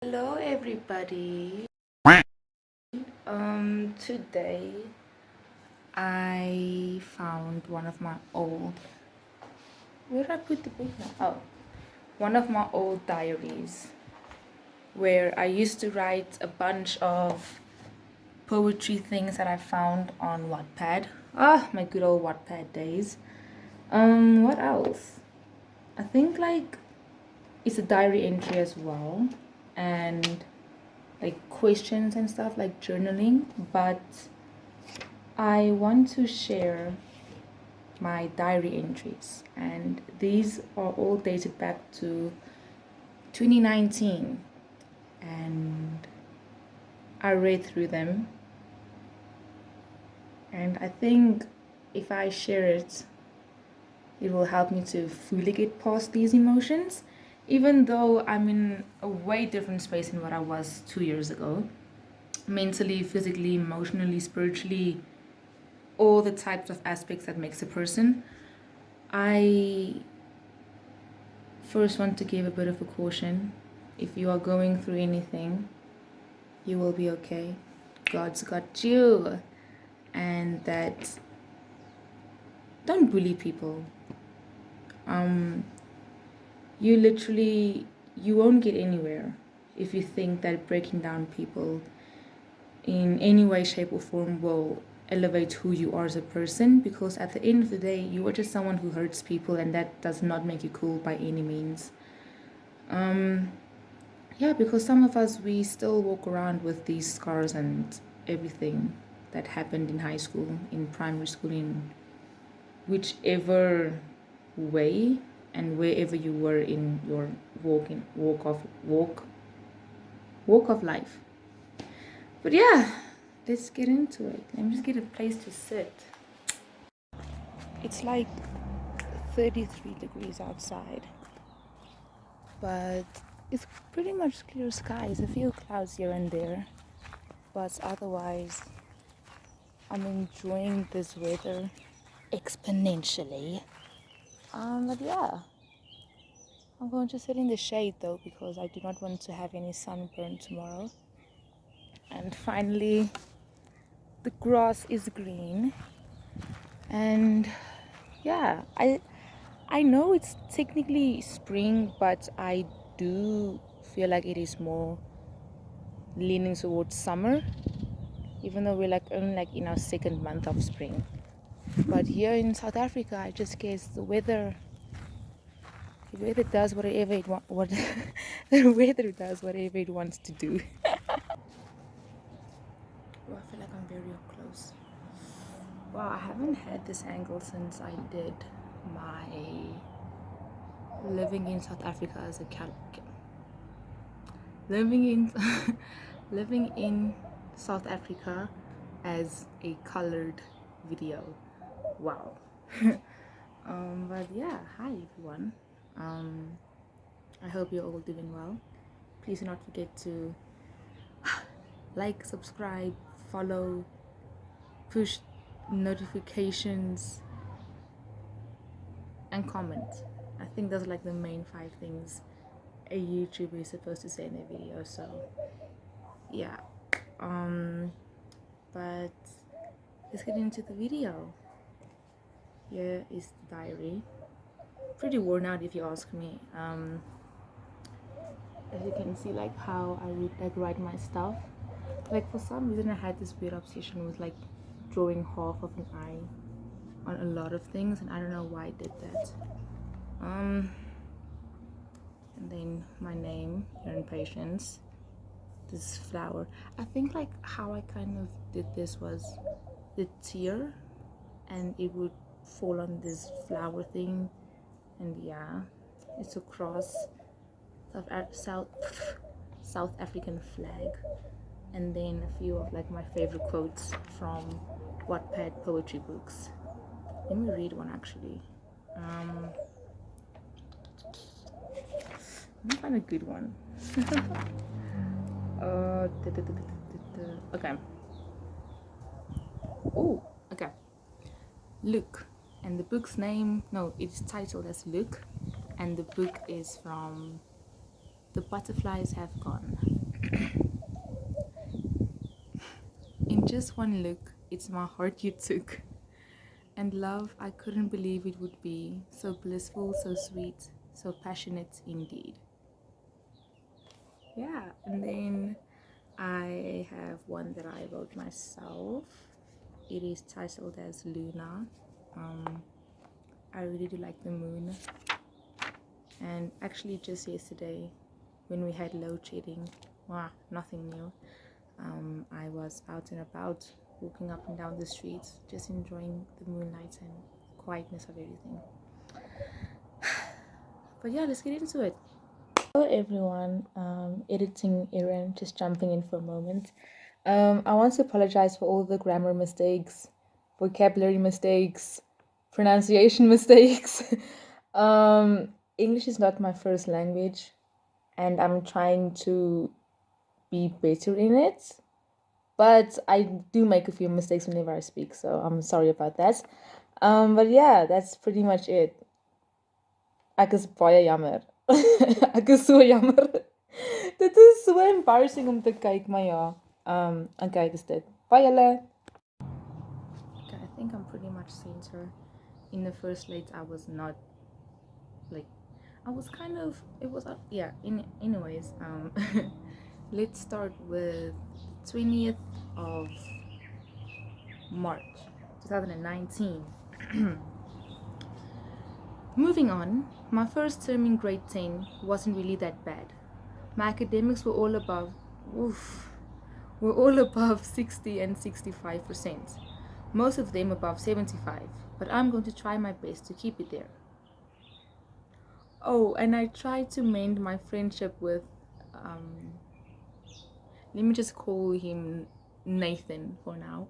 Hello everybody. Today I found one of my old where did I put the book now? Oh, one of my old diaries where I used to write a bunch of poetry things that I found on Wattpad. My good old Wattpad days. What else? I think like it's a diary entry as well, and like questions and stuff like journaling, but I want to share my diary entries, and these are all dated back to 2019, and I read through them, and I think if I share it, it will help me to fully get past these emotions, even though I'm in a way different space than what I was 2 years ago, mentally, physically, emotionally, spiritually, all the types of aspects that makes a person. I first want to give a bit of a caution. If you are going through anything, you will be okay. God's got you. And that don't bully people. You literally you won't get anywhere if you think that breaking down people in any way, shape, or form will elevate who you are as a person, because at the end of the day you are just someone who hurts people, and that does not make you cool by any means. Yeah, because some of us, we still walk around with these scars and everything that happened in high school, in primary school, in whichever way and wherever you were in your walk of life. But yeah, let's get into it. Let me just get a place to sit. It's like 33 degrees outside, but it's pretty much clear skies, a few clouds here and there, but otherwise I'm enjoying this weather exponentially. But yeah, I'm going to sit in the shade though, because I do not want to have any sunburn tomorrow. And finally, the grass is green, and yeah, I know it's technically spring, but I do feel like it is more leaning towards summer, even though we're like only like in our second month of spring. But here in South Africa, I just guess the weather does whatever it the weather does whatever it wants to do. Oh, I feel like I'm very up close. Wow, I haven't had this angle since I did my living in South Africa as a living in living in South Africa as a colored video. Wow. But yeah, hi everyone. I hope you're all doing well. Please do not forget to like, subscribe, follow, push notifications, and comment. I think those are like the main 5 things a YouTuber is supposed to say in their video. So yeah. But let's get into the video. Here is the diary. Pretty worn out if you ask me. As you can see, like how I would like write my stuff. Like for some reason I had this weird obsession with like drawing half of an eye on a lot of things, and I don't know why I did that. And then my name here in Patience. This flower. I think like how I kind of did this was the tear, and it would fall on this flower thing, and yeah, it's a cross, South African flag, and then a few of like my favorite quotes from Wattpad poetry books. Let me read one actually. Let me find a good one. Okay. Oh, okay. Look, and the book's name, no, it's titled as Look, and the book is from The butterflies have gone. In just one look, it's my heart you took. And love, I couldn't believe it would be so blissful, so sweet, so passionate indeed. Yeah, and then I have one that I wrote myself. It is titled as Luna. I really do like the moon. And actually, just yesterday, when we had load shedding, nothing new. I was out and about, walking up and down the streets, just enjoying the moonlight and the quietness of everything. But yeah, let's get into it. Hello everyone, editing Erin, just jumping in for a moment. I want to apologize for all the grammar mistakes, vocabulary mistakes, pronunciation mistakes. English is not my first language, and I'm trying to be better in it. But I do make a few mistakes whenever I speak, so I'm sorry about that. But yeah, that's pretty much it. Ek is baie jammer. Ek is so jammer. Dit is so embarrassing om te kyk, maar ja. Okay, dis dit. Bye julle. Okay, I think I'm pretty much center. In the first late, I was not like, I was kind of, it was yeah. Anyways, let's start with 20th of March 2019. Moving on, my first term in grade 10 wasn't really that bad. My academics were all above 60 and 65%. Most of them above 75, but I'm going to try my best to keep it there. Oh, and I tried to mend my friendship with, let me just call him Nathan for now.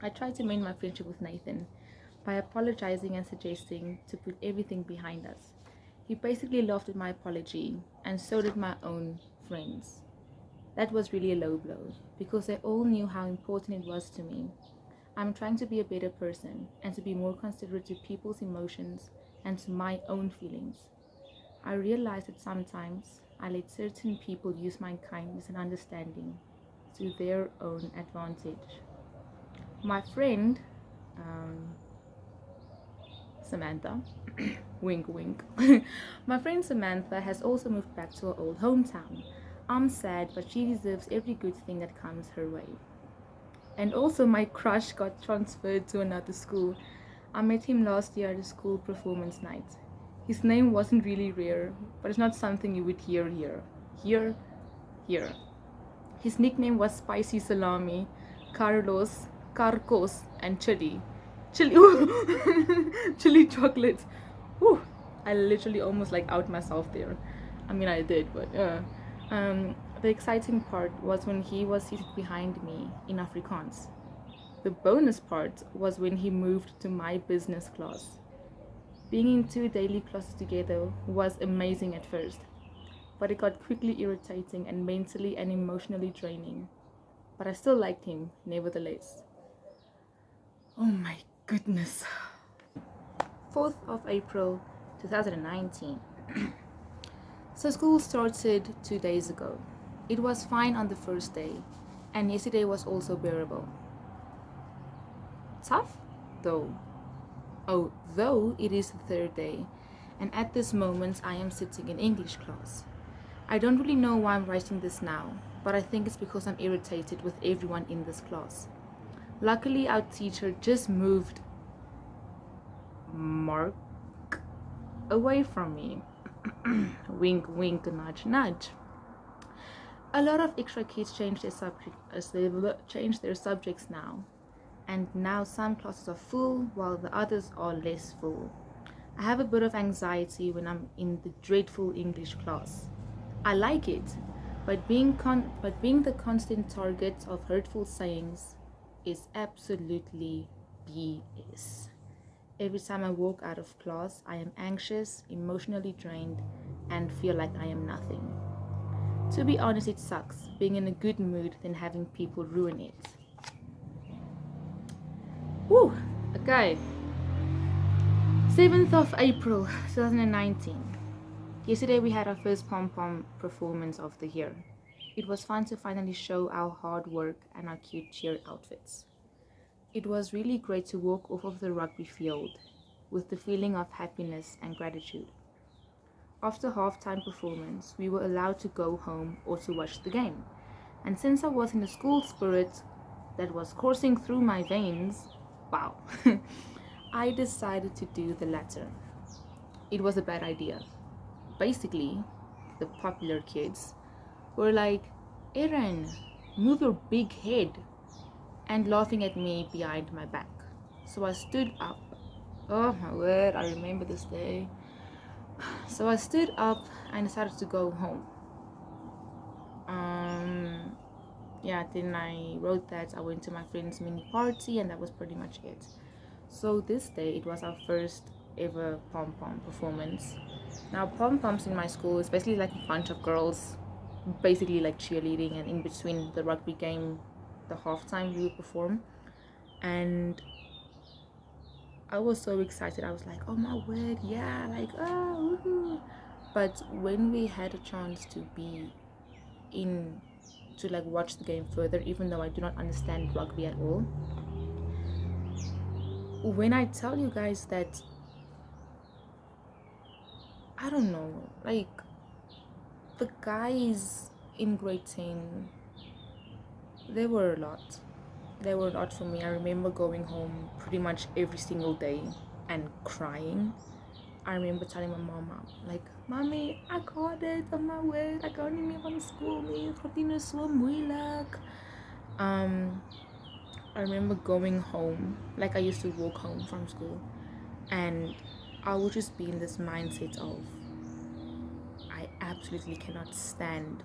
I tried to mend my friendship with Nathan by apologizing and suggesting to put everything behind us. He basically laughed at my apology, and so did my own friends. That was really a low blow, because they all knew how important it was to me. I'm trying to be a better person, and to be more considerate to people's emotions and to my own feelings. I realized that sometimes I let certain people use my kindness and understanding to their own advantage. My friend, Samantha, wink wink, my friend Samantha has also moved back to her old hometown. I'm sad, but she deserves every good thing that comes her way. And also my crush got transferred to another school. I met him last year at a school performance night. His name wasn't really rare, but it's not something you would hear here. Here. His nickname was Spicy Salami, Carlos, Carcos, and Chili. Chili chocolate. Whew. I literally almost like out myself there. I mean, I did, but the exciting part was when he was seated behind me in Afrikaans. The bonus part was when he moved to my business class. Being in 2 daily classes together was amazing at first, but it got quickly irritating and mentally and emotionally draining. But I still liked him, nevertheless. Oh my goodness. 4th of April 2019. So school started 2 days ago. It was fine on the first day, and yesterday was also bearable. Tough, though. Oh, though it is the 3rd day, and at this moment I am sitting in English class. I don't really know why I'm writing this now, but I think it's because I'm irritated with everyone in this class. Luckily, our teacher just moved Mark away from me. Wink, wink, nudge, nudge. A lot of extra kids change their subjects now, and now some classes are full while the others are less full. I have a bit of anxiety when I'm in the dreadful English class. I like it, but being the constant target of hurtful sayings is absolutely BS. Every time I walk out of class, I am anxious, emotionally drained, and feel like I am nothing. To be honest, it sucks being in a good mood than having people ruin it. Whew, okay. 7th of April 2019. Yesterday we had our first pom-pom performance of the year. It was fun to finally show our hard work and our cute cheer outfits. It was really great to walk off of the rugby field with the feeling of happiness and gratitude. After halftime performance, we were allowed to go home or to watch the game. And since I was in the school spirit that was coursing through my veins, wow, I decided to do the latter. It was a bad idea. Basically, the popular kids were like, Aaron, move your big head, and laughing at me behind my back. So I stood up. Oh my word, I remember this day. So I stood up and decided to go home. Yeah, then I wrote that I went to my friend's mini party, and that was pretty much it. So this day it was our first ever pom pom performance. Now pom poms in my school is basically like a bunch of girls, basically like cheerleading, and in between the rugby game, the halftime we would perform, and I was so excited. I was like, oh my word, yeah, like oh woohoo. But when we had a chance to be in to like watch the game further, even though I do not understand rugby at all, when I tell you guys that I don't know, like the guys in grade 10, they were a lot. They were a lot for me. I remember going home pretty much every single day and crying. I remember telling my mama, like, Mommy, I got it, on my way. I kan nie meer van school nie. Het gaat nie so moeilijk. I remember going home, like I used to walk home from school, and I would just be in this mindset of, I absolutely cannot stand.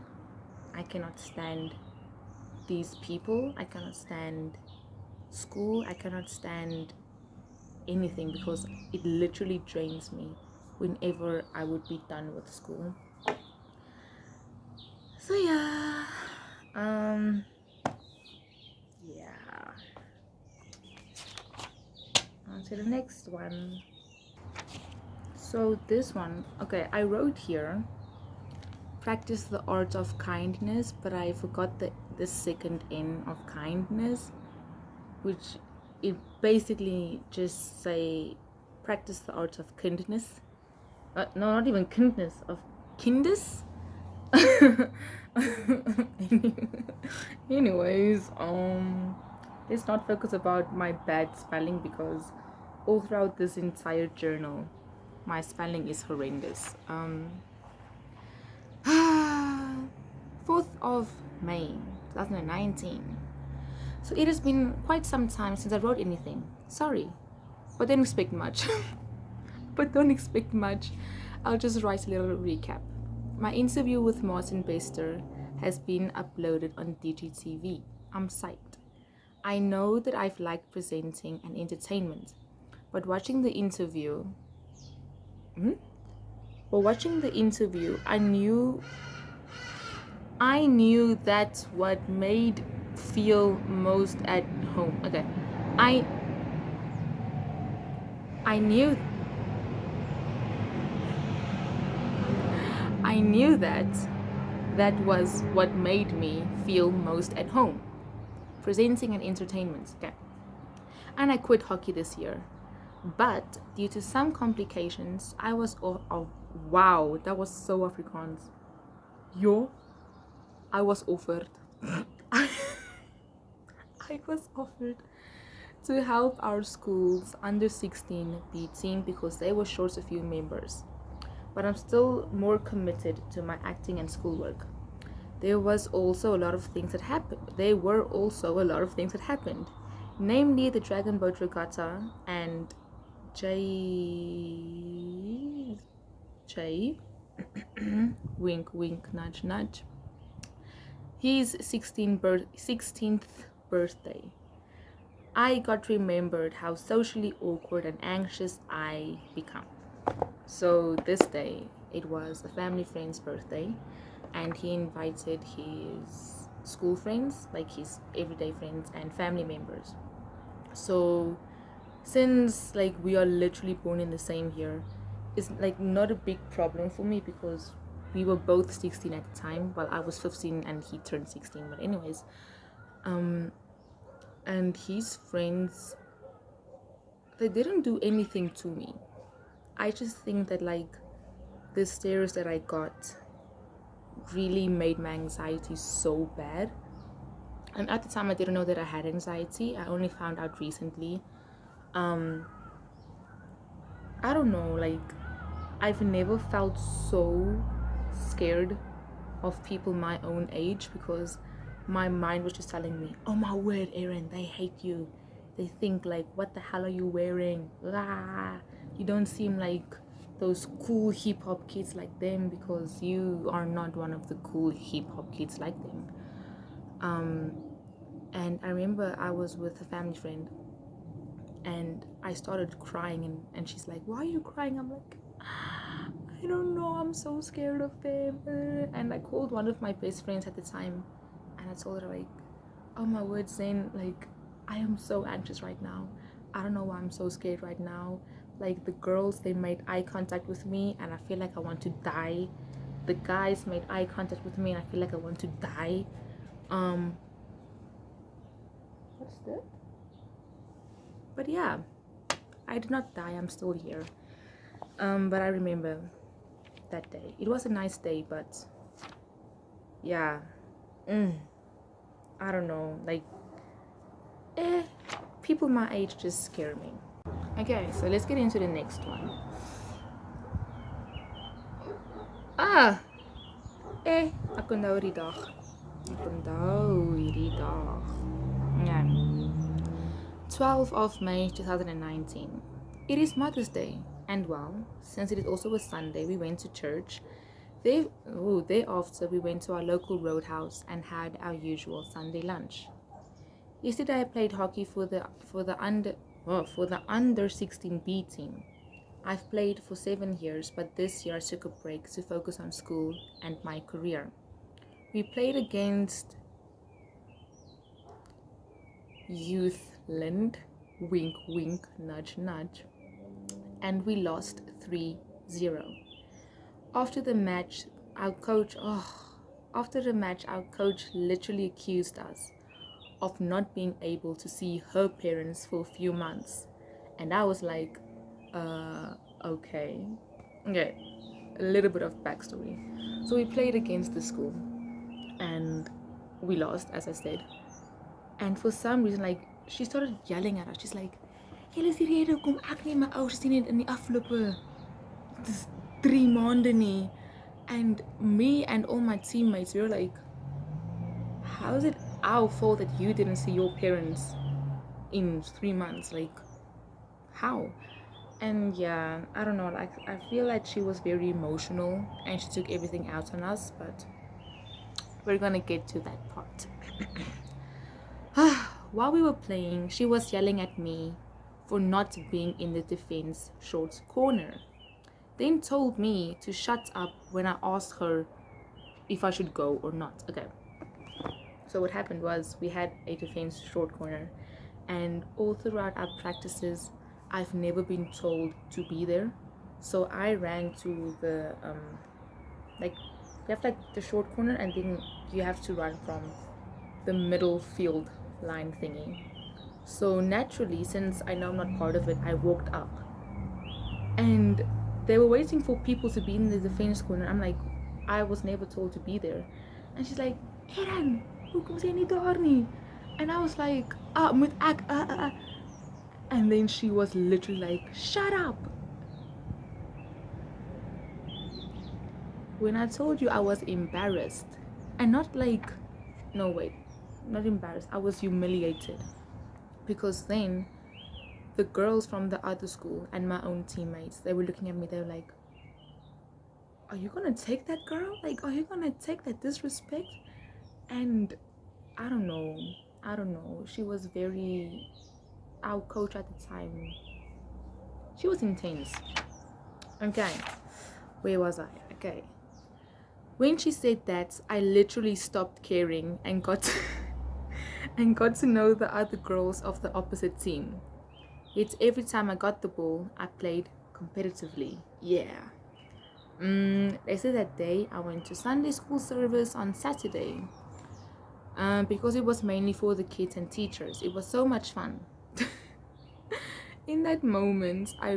I cannot stand these people. I cannot stand school. I cannot stand anything because it literally drains me whenever I would be done with school. So yeah, yeah. On to the next one. So this one, okay, I wrote here, practice the art of kindness, but I forgot the second N of kindness, which it basically just say practice the art of kindness. No, not even kindness, of kindness. Anyways, let's not focus about my bad spelling because all throughout this entire journal, my spelling is horrendous. 4th of May 2019. So it has been quite some time since I wrote anything. Sorry, but don't expect much. I'll just write a little recap. My interview with Martin Bester has been uploaded on DGTV. I'm psyched. I know that I've liked presenting and entertainment, but watching the interview, I knew that's what made feel most at home. Okay, I knew that was what made me feel most at home. Presenting and entertainment. Okay. And I quit hockey this year. But due to some complications, I was wow, that was so Afrikaans. I was offered. I was offered to help our school's under 16 B team because they were short a few members. But I'm still more committed to my acting and schoolwork. There were also a lot of things that happened, namely the Dragon Boat Regatta and J wink wink nudge nudge, his 16th birthday. I got remembered how socially awkward and anxious I become. So this day, it was a family friend's birthday, and he invited his school friends, like his everyday friends and family members. So since like we are literally born in the same year, is like not a big problem for me because we were both 16 at the time. Well, I was 15 and he turned 16. But anyways, and his friends, they didn't do anything to me. I just think that like the stares that I got really made my anxiety so bad. And at the time I didn't know that I had anxiety. I only found out recently. I don't know, like I've never felt so scared of people my own age because my mind was just telling me, oh my word, Aaron, they hate you. They think like, what the hell are you wearing? Ah, you don't seem like those cool hip hop kids like them because you are not one of the cool hip hop kids like them. And I remember I was with a family friend and I started crying and she's like, why are you crying? I'm like, I don't know, I'm so scared of them. And I called one of my best friends at the time and I told her like, oh my word, Zane, like I am so anxious right now. I don't know why I'm so scared right now. Like the girls, they made eye contact with me and I feel like I want to die. The guys made eye contact with me and I feel like I want to die. What's that? But yeah, I did not die, I'm still here. But I remember that day. It was a nice day, but yeah, I don't know, like, people my age just scare me. Okay, so let's get into the next one. Ek onthou die dag. Ek onthou hierdie dag. Ja. 12th of May 2019. It is Mother's Day, and well, since it is also a Sunday, we went to church. Thereafter, we went to our local roadhouse and had our usual Sunday lunch. Yesterday, I played hockey for the under 16 B team. I've played for 7 years, but this year I took a break to focus on school and my career. We played against Youth Lind, wink wink, nudge nudge, and we lost 3-0. After the match, our coach literally accused us of not being able to see her parents for a few months. And I was like, okay. Okay, a little bit of backstory. So we played against the school and we lost, as I said. And for some reason, like, she started yelling at us. She's like, "Julle is die rede hoekom ek nie my ouers sien in die afgelope 3 maande nie." And me and all my teammates, we were like, how is it our fault that you didn't see your parents in 3 months? Like, how? And yeah, I don't know, like I feel like she was very emotional and she took everything out on us, but we're gonna get to that part. While we were playing, she was yelling at me for not being in the defense short corner, then told me to shut up when I asked her if I should go or not. Okay, so what happened was we had a defense short corner, and all throughout our practices I've never been told to be there. So I ran to the like, you have like the short corner and then you have to run from the middle field line thingy. So naturally, since I know I'm not part of it, I walked up and they were waiting for people to be in the defense corner. I'm like, I was never told to be there. And she's like, Eran, hoekom sê jy nie daar nie? And I was like, moet ek And then she was literally like, shut up. When I told you I was embarrassed, and not like, no wait, not embarrassed, I was humiliated. Because then the girls from the other school and my own teammates, they were looking at me, they were like, are you gonna take that, girl? Like, are you gonna take that disrespect? And I don't know, she was very, our coach at the time, she was intense. Okay, where was I? Okay, when she said that, I literally stopped caring and got to know the other girls of the opposite team. Yet every time I got the ball, I played competitively. Yeah. They said that day I went to Sunday school service on Saturday. Because it was mainly for the kids and teachers. It was so much fun. In that moment, I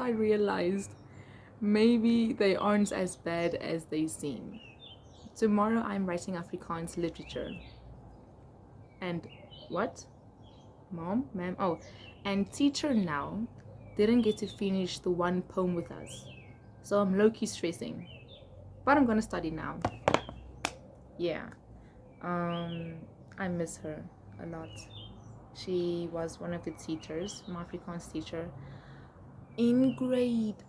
realized maybe they aren't as bad as they seem. Tomorrow I'm writing Afrikaans literature. And what? Mom? Ma'am? Oh, and teacher now didn't get to finish the one poem with us. So I'm low-key stressing. But I'm gonna study now. Yeah. I miss her a lot. She was one of the teachers, my Afrikaans teacher, in grade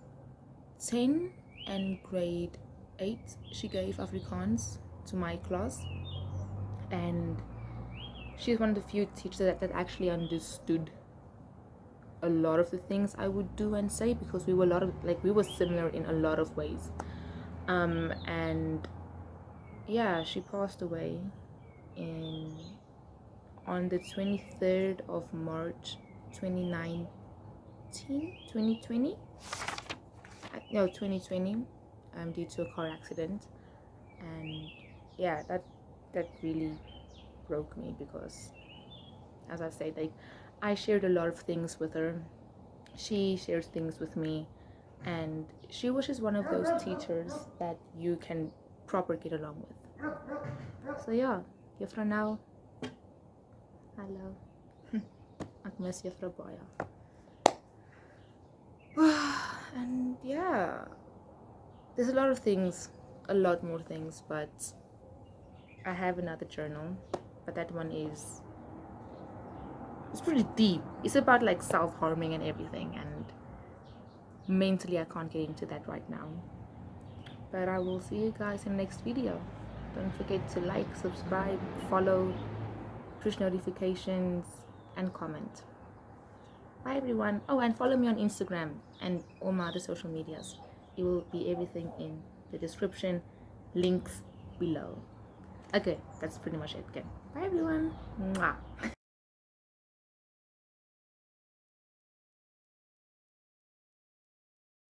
10 and grade 8. She gave Afrikaans to my class, and she's one of the few teachers that actually understood a lot of the things I would do and say, because we were similar in a lot of ways. And yeah, she passed away on the 23rd of March 2019 2020 no 2020, due to a car accident. And yeah, that really broke me, because as I said, like, I shared a lot of things with her, she shares things with me, and she was just one of those teachers that you can proper get along with. So yeah, Juffrou now, hello. Ek miss Juffrou baie. And yeah, there's a lot of things, a lot more things, but I have another journal, but that one it's pretty deep. It's about like self-harming and everything, and mentally I can't get into that right now. But I will see you guys in the next video. Don't forget to like, subscribe, follow, push notifications, and comment. Bye everyone. Oh, and follow me on Instagram and all my other social medias. It will be everything in the description, links below. Okay, that's pretty much it again. Bye everyone. Mwah.